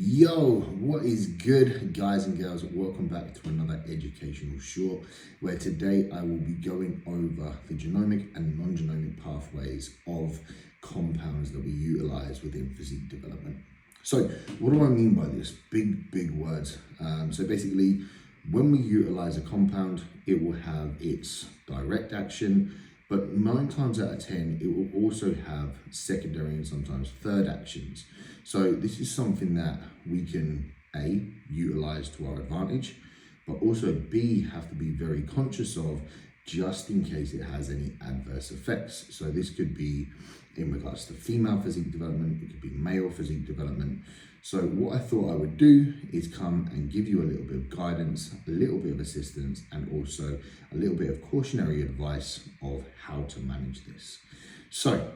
Yo, what is good, guys and girls? Welcome back to another educational short where today I will be going over the genomic and non-genomic pathways of compounds that we utilize within physique development. So what do I mean by this? Big words. So basically, when we utilize a compound, it will have its direct action, but 9 times out of 10, it will also have secondary and sometimes third actions. So this is something that we can A, utilize to our advantage, but also B, have to be very conscious of just in case it has any adverse effects. So this could be in regards to female physique development, it could be male physique development. So what I thought I would do is come and give you a little bit of guidance, a little bit of assistance, and also a little bit of cautionary advice of how to manage this. So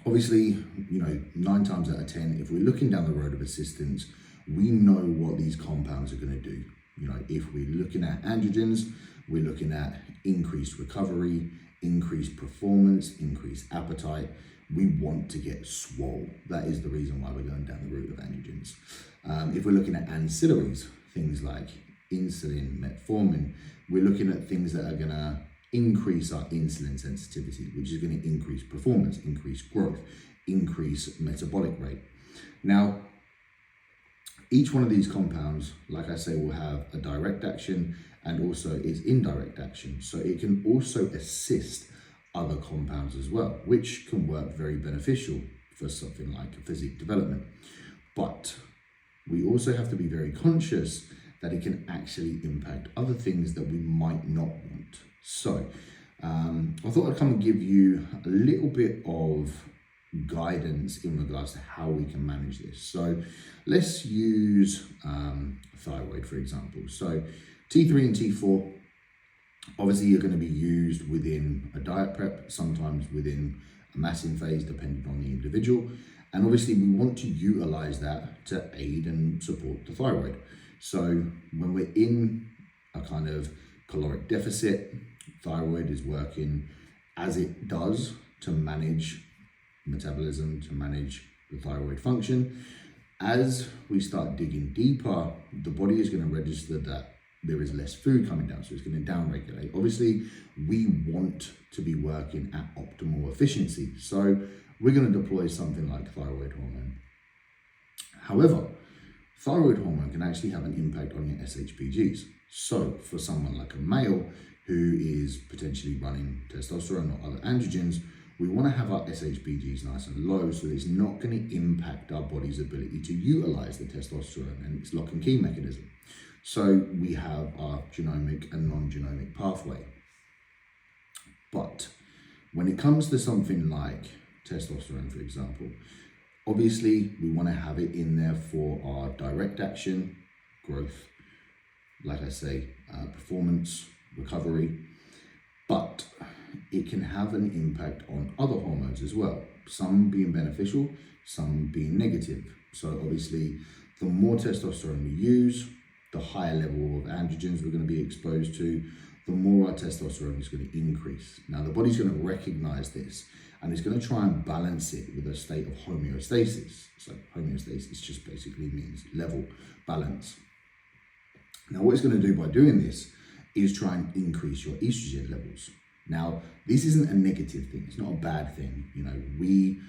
obviously, 9 times out of 10, if we're looking down the road of assistance, we know what these compounds are going to do. If we're looking at androgens, we're looking at increased recovery, increased performance, increased appetite. We want to get swole. That is the reason why we're going down the route of androgens. If we're looking at ancillaries, things like insulin, metformin, we're looking at things that are going to increase our insulin sensitivity, which is going to increase performance, increase growth, increase metabolic rate. Now, each one of these compounds, like I say, will have a direct action and also its indirect action. So it can also assist other compounds as well, which can work very beneficial for something like physique development. But we also have to be very conscious that it can actually impact other things that we might not want. So I thought I'd come and give you a little bit of guidance in regards to how we can manage this. So let's use thyroid, for example. So T3 and T4, obviously, are going to be used within a diet prep, sometimes within a massing phase, depending on the individual. And obviously, we want to utilize that to aid and support the thyroid. So when we're in a kind of caloric deficit, thyroid is working as it does to manage metabolism, to manage the thyroid function. As we start digging deeper, the body is going to register that there is less food coming down, so it's going to downregulate. Obviously, we want to be working at optimal efficiency, so we're going to deploy something like thyroid hormone. However, thyroid hormone can actually have an impact on your SHBGs. So for someone like a male who is potentially running testosterone or other androgens, we want to have our SHBGs nice and low so that it's not going to impact our body's ability to utilize the testosterone and its lock and key mechanism. So we have our genomic and non-genomic pathway. But when it comes to something like testosterone, for example, obviously we want to have it in there for our direct action, growth, like I say, performance, recovery, but it can have an impact on other hormones as well, some being beneficial, some being negative. So obviously, the more testosterone we use, the higher level of androgens we're going to be exposed to, the more our testosterone is going to increase. Now, the body's going to recognize this, and it's going to try and balance it with a state of homeostasis. So homeostasis just basically means level, balance. Now, what it's going to do by doing this is try and increase your estrogen levels. Now, this isn't a negative thing. It's not a bad thing. We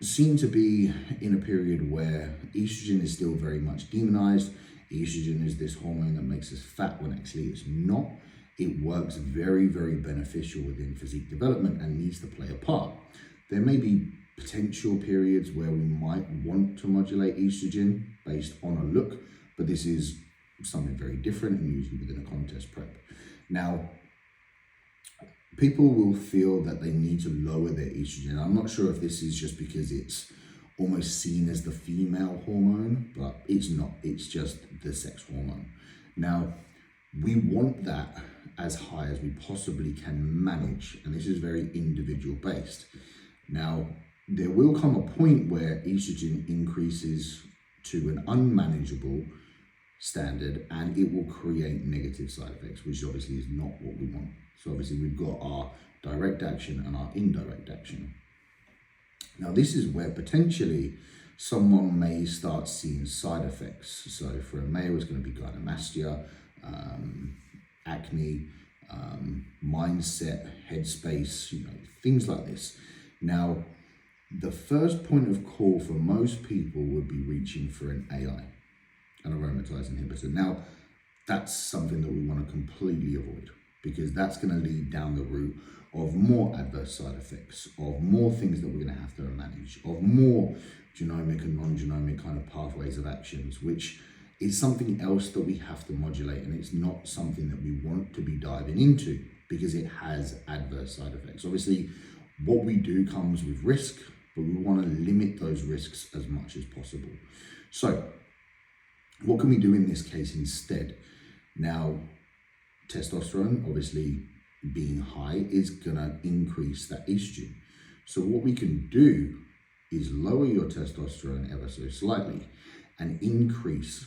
seem to be in a period where estrogen is still very much demonized. Estrogen is this hormone that makes us fat when actually it's not. It works very beneficial within physique development and needs to play a part. There may be potential periods where we might want to modulate estrogen based on a look, but this is something very different and usually within a contest prep. Now, people will feel that they need to lower their estrogen. I'm not sure if this is just because it's almost seen as the female hormone, but it's not. It's just the sex hormone. Now, we want that as high as we possibly can manage, and this is very individual based. Now, there will come a point where estrogen increases to an unmanageable standard and it will create negative side effects, which obviously is not what we want. So obviously we've got our direct action and our indirect action. Now, this is where potentially someone may start seeing side effects. So for a male, it's going to be gynecomastia, acne, mindset, headspace, things like this. Now, the first point of call for most people would be reaching for an AI, an aromatase inhibitor. Now, that's something that we want to completely avoid, because that's going to lead down the route of more adverse side effects, of more things that we're going to have to manage, of more genomic and non-genomic kind of pathways of actions, which is something else that we have to modulate, and it's not something that we want to be diving into because it has adverse side effects. Obviously, what we do comes with risk, but we want to limit those risks as much as possible. So what can we do in this case instead? Now, testosterone, obviously being high, is gonna increase that estrogen. So what we can do is lower your testosterone ever so slightly and increase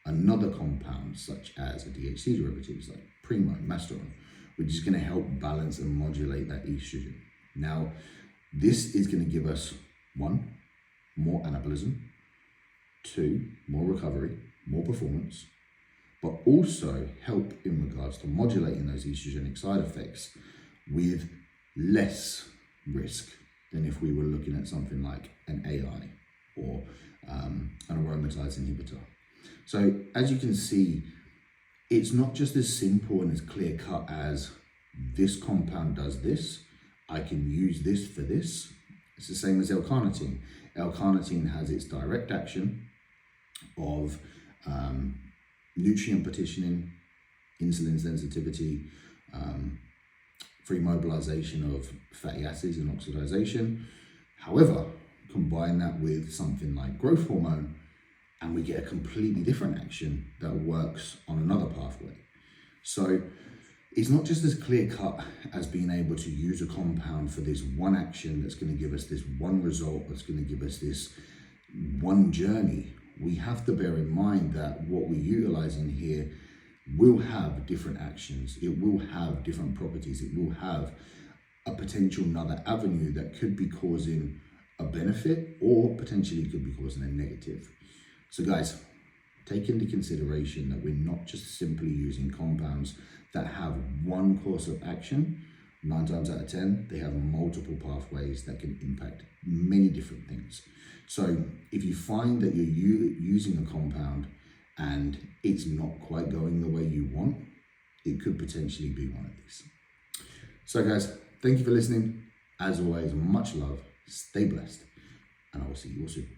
another compound such as a DHT derivative like primo, masterone, which is gonna help balance and modulate that estrogen. Now, this is gonna give us 1, more anabolism, 2, more recovery, more performance, but also help in regards to modulating those estrogenic side effects with less risk than if we were looking at something like an AI or an aromatase inhibitor. So as you can see, it's not just as simple and as clear cut as this compound does this, I can use this for this. It's the same as L-carnitine. L-carnitine has its direct action of nutrient partitioning, insulin sensitivity, free mobilization of fatty acids and oxidization. However, combine that with something like growth hormone and we get a completely different action that works on another pathway. So it's not just as clear cut as being able to use a compound for this one action that's going to give us this one result, that's going to give us this one journey. We have to bear in mind that what we're utilizing here will have different actions. It will have different properties. It will have a potential another avenue that could be causing a benefit or potentially could be causing a negative. So guys, take into consideration that we're not just simply using compounds that have one course of action. 9 times out of 10, they have multiple pathways that can impact many different things. So if you find that you're using a compound and it's not quite going the way you want, it could potentially be one of these. So guys, thank you for listening. As always, much love, stay blessed, and I will see you all soon.